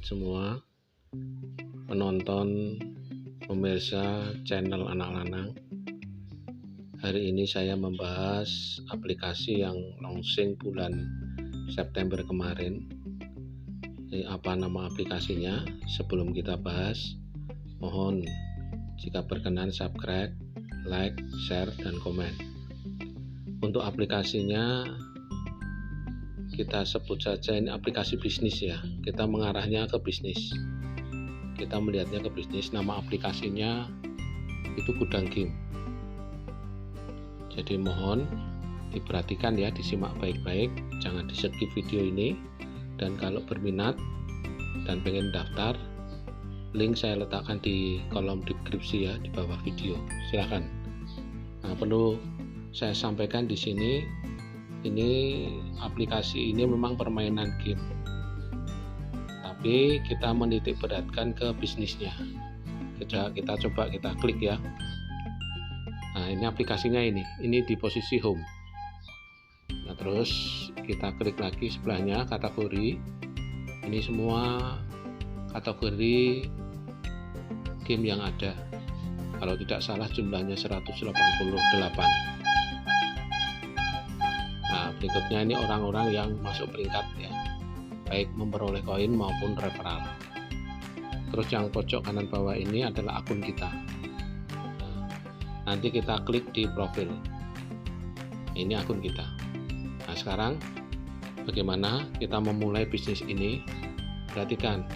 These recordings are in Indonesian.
semua penonton pemirsa channel Anak Lanang. Hari ini saya membahas aplikasi yang launching bulan September kemarin. Apa nama aplikasinya? Sebelum kita bahas, mohon jika berkenan subscribe, like, share, dan komen. Untuk aplikasinya kita sebut saja ini aplikasi bisnis ya. Kita mengarahnya ke bisnis. Kita melihatnya ke bisnis. Nama aplikasinya itu Gudang Game. Jadi mohon diperhatikan ya, disimak baik-baik, jangan di-skip video ini. Dan kalau berminat dan pengen daftar, link saya letakkan di kolom deskripsi ya, di bawah video. Silahkan. Nah, perlu saya sampaikan di sini, ini aplikasi ini memang permainan game, tapi kita menitik beratkan ke bisnisnya. Kita coba kita klik ya. Nah, ini aplikasinya ini di posisi home. Nah, terus kita klik lagi sebelahnya kategori. Ini semua kategori game yang ada. Kalau tidak salah jumlahnya 188. Nah, berikutnya ini orang-orang yang masuk peringkat ya, baik memperoleh koin maupun referral. Terus yang pojok kanan bawah ini adalah akun kita. Nanti kita klik di profil. Ini akun kita. Nah, sekarang bagaimana kita memulai bisnis ini? Perhatikan,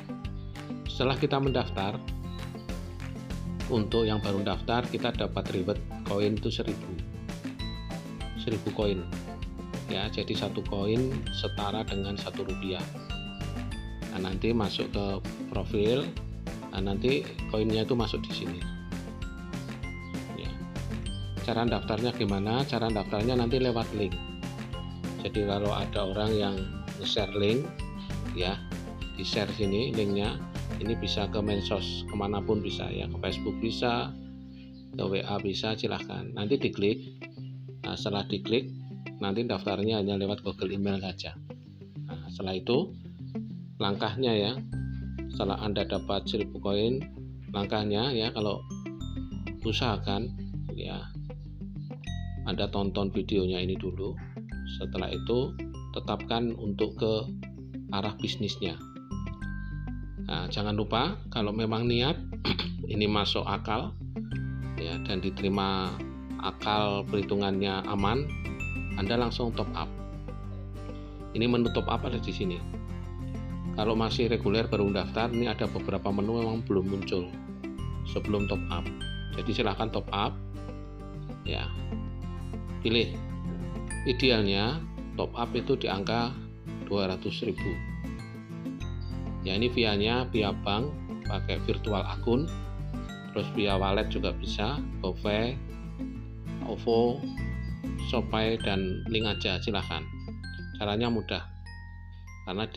setelah kita mendaftar, untuk yang baru daftar kita dapat reward koin itu 1000 koin ya, jadi satu koin setara dengan Rp1. Nah, nanti masuk ke profil. Nah, nanti koinnya itu masuk di sini ya. Cara daftarnya gimana? Cara daftarnya nanti lewat link. Jadi kalau ada orang yang nge-share link ya, di share sini linknya, ini bisa ke medsos kemanapun bisa ya, ke Facebook bisa, ke WA bisa, silahkan nanti diklik. Nah, setelah diklik nanti daftarnya hanya lewat Google Email saja. Nah, setelah itu langkahnya ya, setelah Anda dapat 1000 koin, langkahnya ya, kalau usahakan ya Anda tonton videonya ini dulu. Setelah itu tetapkan untuk ke arah bisnisnya. Nah, jangan lupa kalau memang niat ini masuk akal ya, dan diterima akal, perhitungannya aman, Anda langsung top up. Ini menu top up ada di sini. Kalau masih reguler baru daftar, ini ada beberapa menu memang belum muncul sebelum top up. Jadi silahkan top up ya. Pilih. Idealnya top up itu di angka 200.000. Ya, ini via bank, pakai virtual akun, terus via wallet juga bisa, GoPay, OVO, Shopee, dan link aja, silahkan. Caranya mudah, karena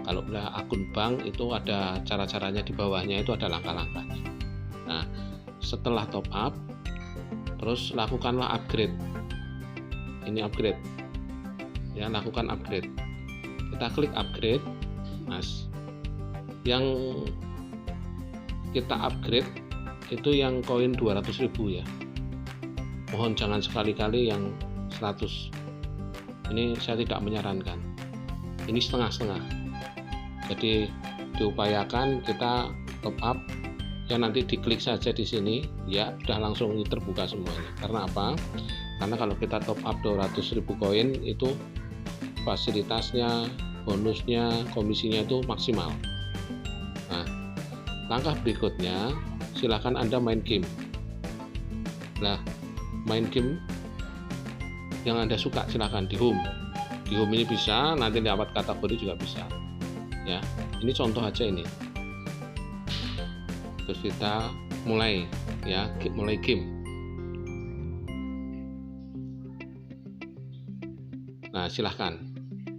kalau udah akun bank itu ada cara-caranya, di bawahnya itu ada langkah-langkahnya. Nah, setelah top up, terus lakukanlah upgrade. Ini upgrade ya, lakukan upgrade. Kita klik upgrade. Mas, yang kita upgrade itu yang koin 200.000 ya. Mohon jangan sekali-kali yang 100. Ini saya tidak menyarankan. Ini setengah-setengah. Jadi diupayakan kita top up ya, nanti diklik saja di sini ya, udah langsung terbuka semuanya. Karena apa? Karena kalau kita top up 200.000 koin itu fasilitasnya, bonusnya, komisinya itu maksimal. Nah, langkah berikutnya silakan Anda main game. Nah, main game yang Anda suka silakan di home. Di home ini bisa, nanti lewat kategori juga bisa. Ya, ini contoh aja ini. Terus kita mulai ya, mulai game. Nah, silahkan.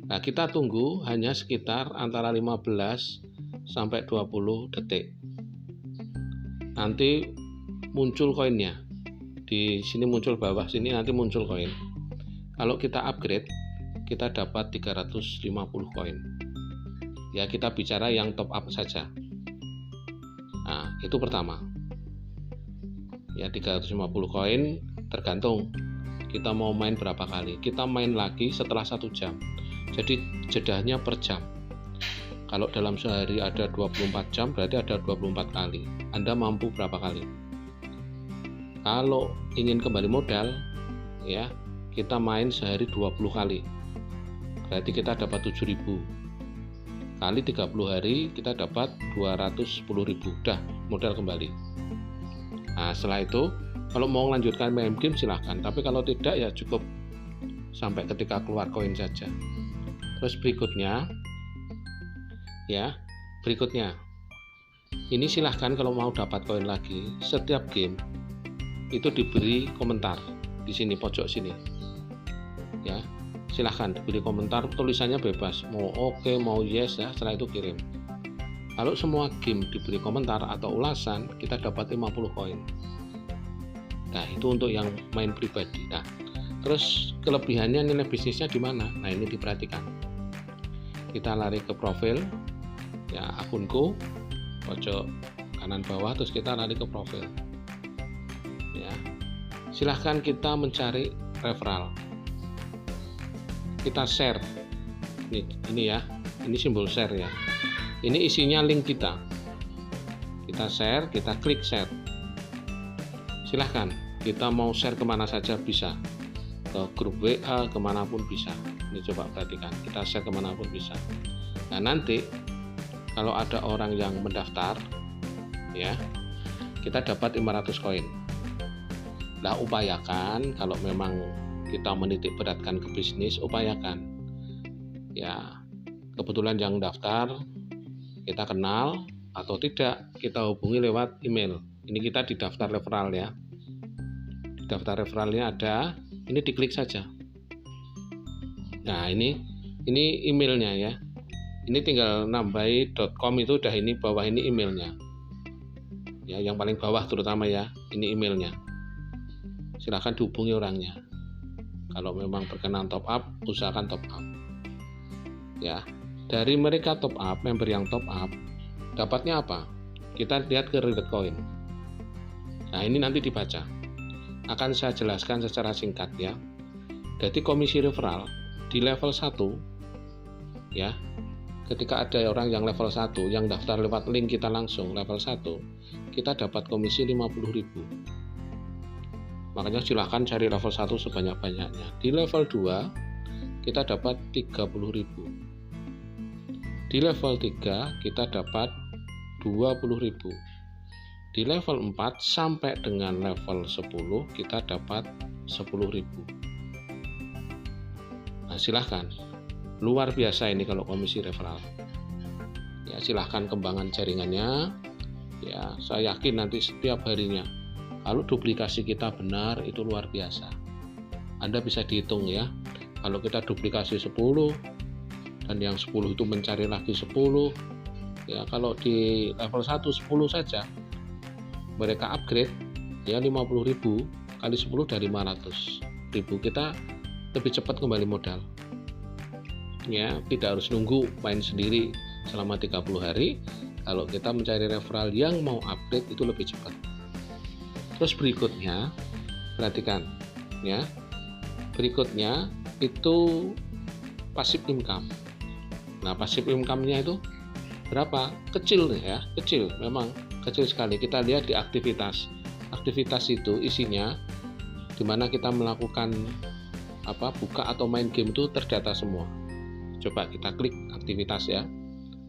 Nah, kita tunggu hanya sekitar antara 15 sampai 20 detik. Nanti muncul koinnya. Di sini muncul, bawah sini nanti muncul koin. Kalau kita upgrade, kita dapat 350 koin. Ya, kita bicara yang top up saja. Nah, itu pertama. Ya, 350 koin tergantung kita mau main berapa kali. Kita main lagi setelah 1 jam. Jadi jedanya per jam. Kalau dalam sehari ada 24 jam, berarti ada 24 kali. Anda mampu berapa kali? Kalau ingin kembali modal, ya, kita main sehari 20 kali. Berarti kita dapat 7.000. Kali 30 hari kita dapat 210.000. Udah modal kembali. Nah, setelah itu kalau mau melanjutkan main game silahkan, tapi kalau tidak ya cukup sampai ketika keluar koin saja. Terus berikutnya, ini silahkan kalau mau dapat koin lagi, setiap game itu diberi komentar di sini pojok sini. Ya, silahkan diberi komentar, tulisannya bebas, mau oke, mau yes ya, setelah itu kirim. Kalau semua game diberi komentar atau ulasan, kita dapat 50 koin. Nah, itu untuk yang main pribadi. Nah, terus kelebihannya nilai bisnisnya di mana? Nah, ini diperhatikan. Kita lari ke profil, ya, akunku, pojok kanan bawah, terus kita lari ke profil. Ya, silahkan kita mencari referral. Kita share. Ini ya, ini simbol share ya. Ini isinya link kita. Kita share, kita klik share. Silahkan, kita mau share kemana saja bisa, ke grup WA, kemanapun bisa. Ini coba perhatikan, kita share kemanapun bisa. Nah, nanti kalau ada orang yang mendaftar, ya, kita dapat 500 koin. Nah, upayakan kalau memang kita menitik beratkan ke bisnis, upayakan. Ya, kebetulan yang daftar kita kenal atau tidak, kita hubungi lewat email. Ini kita di daftar referral ya. Di daftar referralnya ada, ini diklik saja. Nah, ini emailnya ya. Ini tinggal nambahi .com itu udah, ini bawah ini emailnya. Ya, yang paling bawah terutama ya, ini emailnya. Silahkan dihubungi orangnya. Kalau memang berkenan top up, usahakan top up. Ya, dari mereka top up, member yang top up, dapatnya apa? Kita lihat ke redeem coin. Nah, ini nanti dibaca. Akan saya jelaskan secara singkat ya. Jadi komisi referral di level 1 ya. Ketika ada orang yang level 1 yang daftar lewat link kita langsung level 1, kita dapat komisi 50.000. Makanya silahkan cari level 1 sebanyak-banyaknya. Di level 2 kita dapat 30.000. Di level 3 kita dapat 20.000. Di level 4 sampai dengan level 10 kita dapat 10.000. Nah, silahkan. Luar biasa ini kalau komisi referral. Ya, silahkan kembangkan jaringannya. Ya, saya yakin nanti setiap harinya kalau duplikasi kita benar itu luar biasa. Anda bisa dihitung ya. Kalau kita duplikasi 10 dan yang 10 itu mencari lagi 10. Ya, kalau di level 1 10 saja mereka upgrade ya 50.000 kali 10 dari 500.000, kita lebih cepat kembali modal. Ya, tidak harus nunggu main sendiri selama 30 hari. Kalau kita mencari referral yang mau update itu lebih cepat. Terus berikutnya, perhatikan ya. Berikutnya itu passive income. Nah, passive income-nya itu berapa? Kecil ya, kecil, memang kecil sekali. Kita lihat di aktivitas. Aktivitas itu isinya dimana kita melakukan buka atau main game itu terdata semua. Coba kita klik aktivitas ya.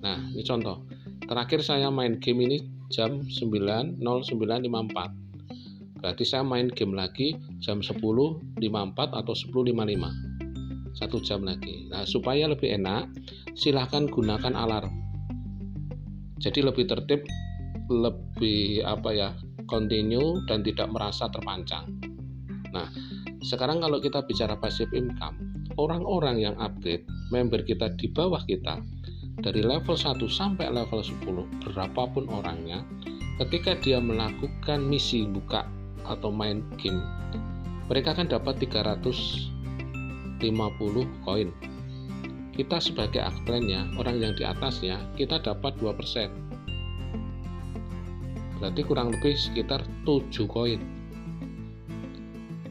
Nah, ini contoh. Terakhir saya main game ini jam 9.09.54. Berarti saya main game lagi jam 10.54 atau 10.55. 1 jam lagi. Nah, supaya lebih enak, silahkan gunakan alarm. Jadi lebih tertib, lebih continue dan tidak merasa terpancang. Nah, sekarang kalau kita bicara passive income, orang-orang yang upgrade, member kita di bawah kita, dari level 1 sampai level 10, berapapun orangnya, ketika dia melakukan misi buka atau main game, mereka akan dapat 350 koin. kita sebagai upline-nya, orang yang di atasnya, kita dapat 2%. Berarti kurang lebih sekitar 7 koin.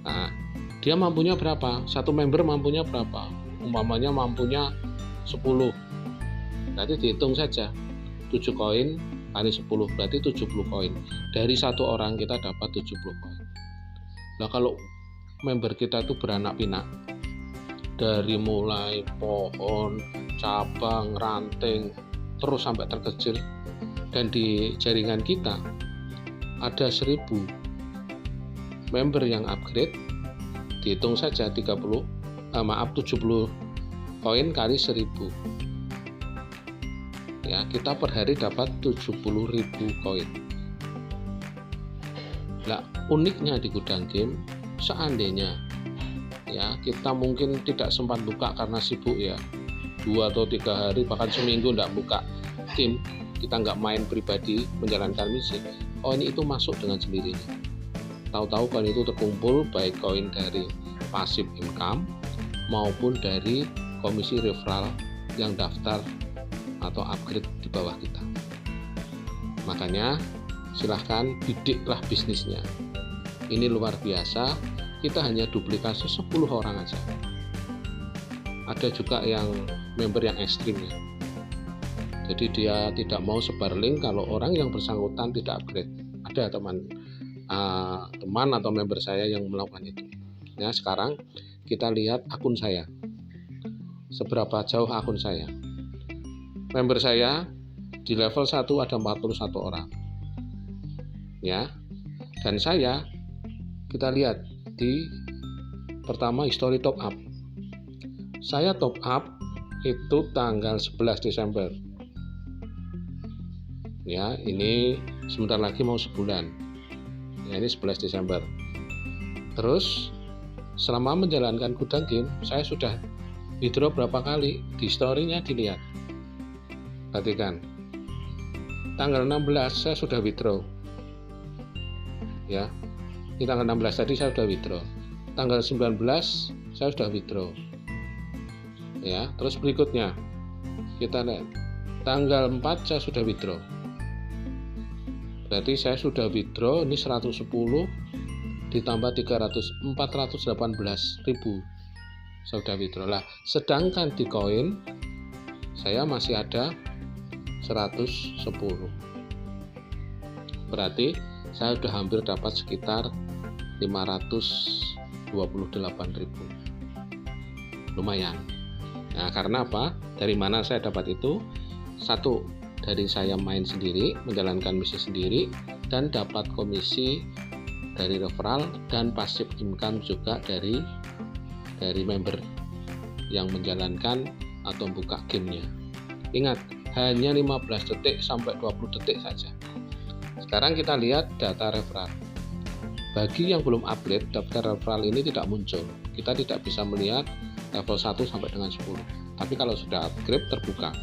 Nah, dia mampunya berapa? Satu member mampunya berapa? Umpamanya mampunya 10. Berarti dihitung saja 7 koin kali 10, berarti 70 koin. Dari satu orang kita dapat 70 koin. Nah, kalau member kita itu beranak pinak, dari mulai pohon, cabang, ranting, terus sampai terkecil, dan di jaringan kita ada 1000 member yang upgrade, dihitung saja 70 koin kali 1000. Ya, kita per hari dapat 70.000 koin. Nah, uniknya di Gudang Game, seandainya ya kita mungkin tidak sempat buka karena sibuk ya, 2 atau 3 hari bahkan seminggu tidak buka game, kita nggak main pribadi menjalankan misi, koin itu masuk dengan sendirinya. Tahu-tahu koin itu terkumpul, baik koin dari passive income maupun dari komisi referral yang daftar atau upgrade di bawah kita. Makanya silahkan bidiklah bisnisnya. Ini luar biasa. Kita hanya duplikasi 10 orang aja. Ada juga yang member yang ekstrim ya. Jadi dia tidak mau sebar link kalau orang yang bersangkutan tidak upgrade. Ada teman atau member saya yang melakukan itu. Ya, sekarang kita lihat akun saya. Seberapa jauh akun saya. Member saya di level 1 ada 41 orang. Ya. Dan saya, kita lihat di pertama history top up. Saya top up itu tanggal 11 Desember. Ya, ini sebentar lagi mau sebulan. Ya, ini 11 Desember. Terus selama menjalankan Gudang Game, saya sudah withdraw berapa kali? Di story-nya dilihat. Perhatikan. Tanggal 16 saya sudah withdraw. Ya. Di tanggal 16 tadi saya sudah withdraw. Tanggal 19 saya sudah withdraw. Ya, terus berikutnya kita lihat tanggal 4 saya sudah withdraw. Berarti saya sudah withdraw ini 110 ditambah 418.000 saya sudah withdraw. Lah, sedangkan di koin saya masih ada 110. Berarti saya sudah hampir dapat sekitar 528.000. Lumayan. Nah, karena apa? Dari mana saya dapat itu? Satu, dari saya main sendiri, menjalankan misi sendiri, dan dapat komisi dari referral dan passive income juga dari member yang menjalankan atau buka gamenya. Ingat, hanya 15 detik sampai 20 detik saja. Sekarang kita lihat data referral. Bagi yang belum upgrade, daftar referral ini tidak muncul. Kita tidak bisa melihat level 1 sampai dengan 10. Tapi kalau sudah upgrade, terbuka.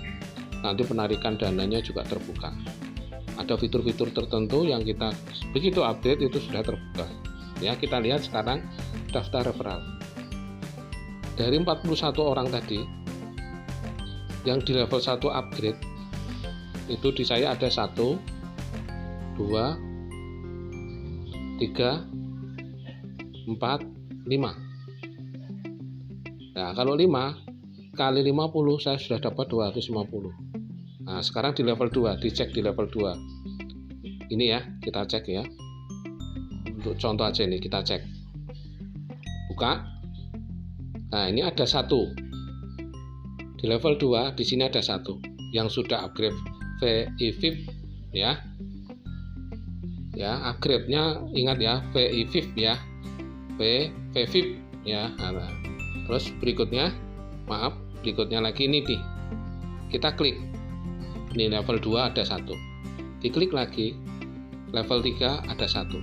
Nanti penarikan dananya juga terbuka. Ada fitur-fitur tertentu yang kita begitu update itu sudah terbuka. Ya, kita lihat sekarang daftar referral. Dari 41 orang tadi yang di level 1 upgrade, itu di saya ada 1, 2, 3, 4, 5. Nah, kalau 5 kali 50 saya sudah dapat 250. Nah, sekarang di level 2, dicek di level 2. Ini ya, kita cek ya. Untuk contoh aja ini, kita cek. Buka. Nah, ini ada 1. Di level 2, di sini ada 1 yang sudah upgrade VI-VIP ya. Ya, upgrade-nya ingat ya, VI-VIP ya. VI-VIP ya. Nah, terus berikutnya, berikutnya lagi ini nih. Kita klik. Ini level 2 ada 1. Diklik lagi. Level 3 ada 1.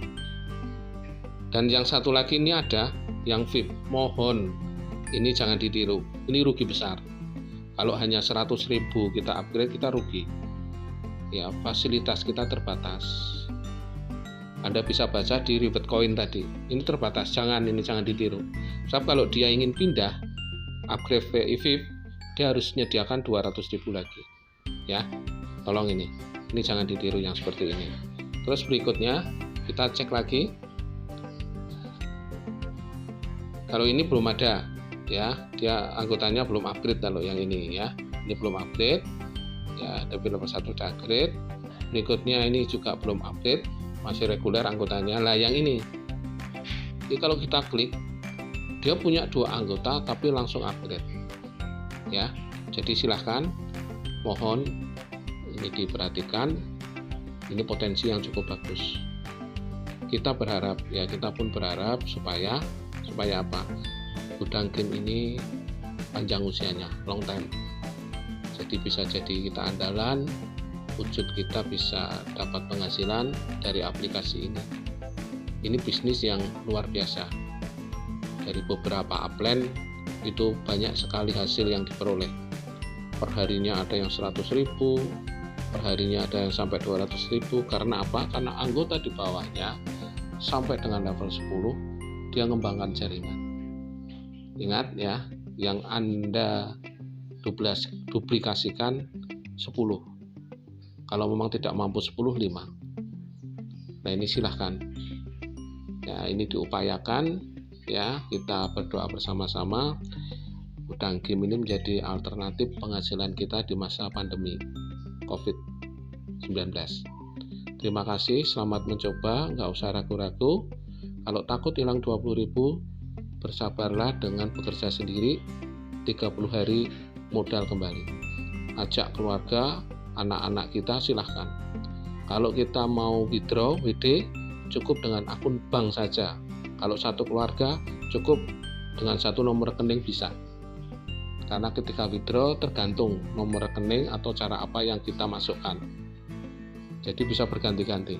Dan yang satu lagi ini ada yang VIP. Mohon ini jangan ditiru. Ini rugi besar. Kalau hanya 100.000 kita upgrade, kita rugi. Ya, fasilitas kita terbatas. Anda bisa baca di reward coin tadi. Ini terbatas, jangan ditiru. Sebab kalau dia ingin pindah upgrade VIP, dia harus menyediakan 200.000 lagi ya. Tolong ini jangan ditiru yang seperti ini. Terus berikutnya kita cek lagi, kalau ini belum ada ya, dia anggotanya belum upgrade. Kalau yang ini ya, ini belum upgrade ya, developer 1 udah upgrade. Berikutnya ini juga belum upgrade, masih reguler anggotanya. Lah yang ini kalau kita klik, dia punya 2 anggota tapi langsung upgrade ya. Jadi silahkan, mohon ini diperhatikan, ini potensi yang cukup bagus. Kita berharap ya, kita pun berharap supaya apa, gudang game ini panjang usianya, long time. Jadi bisa jadi kita andalan, wujud kita bisa dapat penghasilan dari aplikasi ini. Ini bisnis yang luar biasa. Dari beberapa upline itu banyak sekali hasil yang diperoleh. Perharinya ada yang 100.000, perharinya ada yang sampai 200.000. Karena apa? Karena anggota di bawahnya sampai dengan level 10 dia ngembangkan jaringan. Ingat ya, yang Anda duplikasikan 10. Kalau memang tidak mampu 10, 5. Nah ini silahkan ya, ini diupayakan ya. Kita berdoa bersama-sama gudang game ini menjadi alternatif penghasilan kita di masa pandemi COVID-19. Terima kasih, selamat mencoba, nggak usah ragu-ragu. Kalau takut hilang 20.000, bersabarlah dengan bekerja sendiri 30 hari modal kembali. Ajak keluarga, anak-anak kita, silahkan. Kalau kita mau withdraw WD, cukup dengan akun bank saja. Kalau satu keluarga, cukup dengan 1 nomor rekening bisa. Karena ketika withdraw tergantung nomor rekening atau cara apa yang kita masukkan. Jadi bisa berganti-ganti.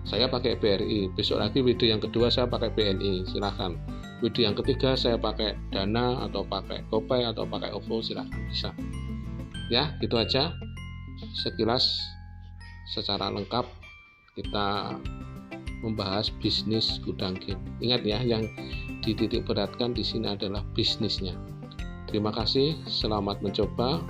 Saya pakai BRI, besok lagi WD yang kedua saya pakai BNI, silahkan. WD yang ketiga saya pakai Dana atau pakai GoPay atau pakai OVO, silahkan, bisa. Ya, gitu aja sekilas secara lengkap kita membahas bisnis gudang game. Ingat ya, yang dititik beratkan di sini adalah bisnisnya. Terima kasih, selamat mencoba.